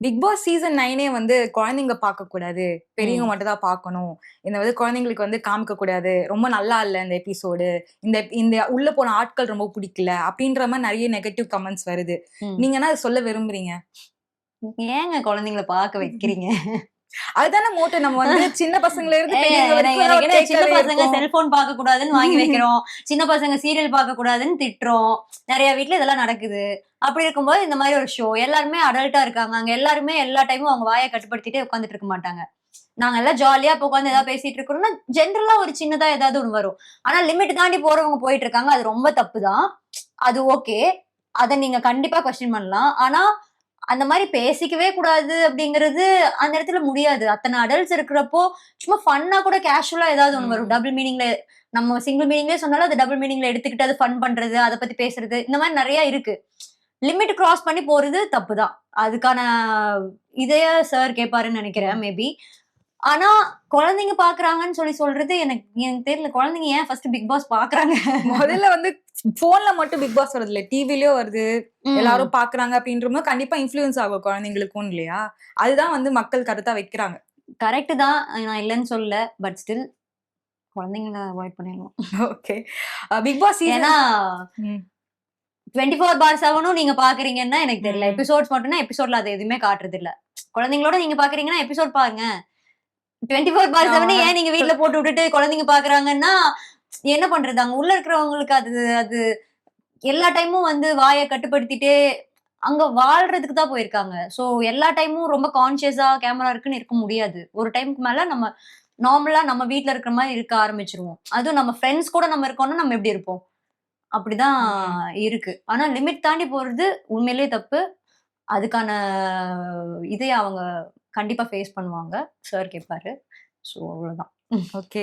Big Boss season 9 வந்து குழந்தைங்க பார்க்க கூடாது, பெரியவங்க ம். மட்டும் தான் பார்க்கணும். இந்த வந்து குழந்தைங்களுக்கு வந்து காமிக்க கூடாது. ரொம்ப நல்லா இல்ல இந்த எபிசோடு. இந்த இந்த உள்ள போன ஆட்கள் ரொம்ப பிடிக்கல. அப்படின்ற மாரி நெறைய நெகட்டிவ் கமெண்ட்ஸ் வருது. ம். நீங்க என்ன அத சொல்ல விரும்புறீங்க? ஏங்க குழந்தைங்கள பார்க்க வைக்கிறீங்க? அதுதானே மோட்டிவ். நம்ம வந்து சின்ன பசங்கள்ல இருந்து ஏங்க பெரியவங்க எனக்கு வரைக்கும் எனக்கு ஒரு என்ன சின்ன டேக்அவே பசங்க இருக்கும். செல்போன் பார்க்க கூடாதுன்னு வாங்கி வைக்கிறோம். சின்ன பசங்க சீரியல் பார்க்க கூடாதுன்னு திட்டுறோம். நெறைய வீட்ல இதெல்லாம் நடக்குது. அப்படி இருக்கும்போது இந்த மாரி ஒரு ஷோ எல்லாருமே அடல்ட்டா இருக்காங்க. அங்க எல்லாருமே எல்லா டைமும் அவங்க வாய கட்டுப்படுத்திட்டே உட்கார்ந்துட்டு இருக்க மாட்டாங்க. நாங்க எல்லாம் ஜாலியா இப்ப உட்கார்ந்து ஏதாவது பேசிட்டு இருக்கிறோம்னா, ஜெனரலா ஒரு சின்னதா ஏதாவது ஒண்ணு வரும். ஆனா லிமிட் தாண்டி போறவங்க போயிட்டு இருக்காங்க. அது ரொம்ப தப்பு தான். அது ஓகே. அத நீங்க கண்டிப்பா கொஸ்டின் பண்ணலாம். ஆனா அந்த மாரி பேசிக்கவே கூடாது அப்படிங்கிறது அந்த இடத்துல முடியாது. அத்தன அடல்ட்ஸ் இருக்கிறப்போ, சும்மா ஃபன்னா கூட கேஷுவலா ஏதாவது ஒண்ணு வரும். ம். டபுள் மீனிங்ல நம்ம சிங்கிள் மீனிங்லயே சொன்னாலும், அது டபுள் மீனிங்ல எடுத்துக்கிட்டு அது ஃபன் பண்றது, அத பத்தி பேசுறது, இந்த மாரி நெறைய இருக்கு. லிமிட் கிராஸ் பண்ணி போறது தப்பு தான். அதுக்கான இதைய சார் கேட்பாருன்னு நெனைக்கிறேன் ம். மேபி. ஆனா, குழந்தைங்க பார்க்குறாங்கன்னு சொல்றது எனக்கு எனக்கு தெரியல. குழந்தைங்க ஏன் ஃபர்ஸ்ட் பிக் பாஸ் பார்க்குறாங்க? முதல்ல வந்து ஃபோன்ல மட்டும் பிக் பாஸ் வரதில்ல. டிவிலயும் வருது. ம். எல்லாரும் பார்க்குறாங்க அப்படின்றபோது கண்டிப்பா இன்ஃப்ளூயன்ஸ் ஆகும் குழந்தைங்களுக்கும் இல்லையா? அதுதான் வந்து மக்கள் கருத்தா வைக்கிறாங்க. கரெக்ட் தான். நான் இல்லன்னு சொல்லல. பட் ஸ்டில் குழந்தைங்கள அவாய்ட் பண்ணிடணும். ஓகே. பிக் பாஸ் ஏன்னா சீசன் ம். 24/7ம் நீங்க பார்க்குறீங்கன்னா எனக்கு தெரியல. ம். எபிசோட்ஸ் மட்டும்னா எபிசோட்ல அது எதுவுமே காட்டுறதில்ல. குழந்தைங்களோட நீங்க பார்க்குறீங்கன்னா எபிசோட் பாருங்க. 24/7 ஆ. ஏன் நீங்க வீட்ல போட்டு விட்டுட்டு குழந்தைங்க பார்க்குறாங்கன்னா, என்ன பண்றது? அங்க உள்ள இருக்கிறவங்களுக்கு அது அது எல்லா டைமும் வந்து வாய கட்டுப்படுத்திட்டே அங்க வாழ்றதுக்கு தான் போயிருக்காங்க. ஸோ எல்லா டைமும் ரொம்ப கான்ஷியஸா கேமரா இருக்குன்னு இருக்க முடியாது. ஒரு டைம்க்கு மேல நம்ம நார்மலா நம்ம வீட்ல இருக்கிற மாரி இருக்க ஆரம்பிச்சுருவோம். அதுவும் நம்ம ஃப்ரெண்ட்ஸ் கூட நம்ம இருக்கோம்னா நம்ம எப்படி இருப்போம்? அப்படிதான் ம். இருக்கு. ஆனா லிமிட் தாண்டி போறது உண்மையிலேயே தப்பு. அதுக்கான இதைய அவங்க கண்டிப்பா ஃபேஸ் பண்ணுவாங்க. சார் கேட்பாரு. ஸோ அவ்வளோதான். ஓகே.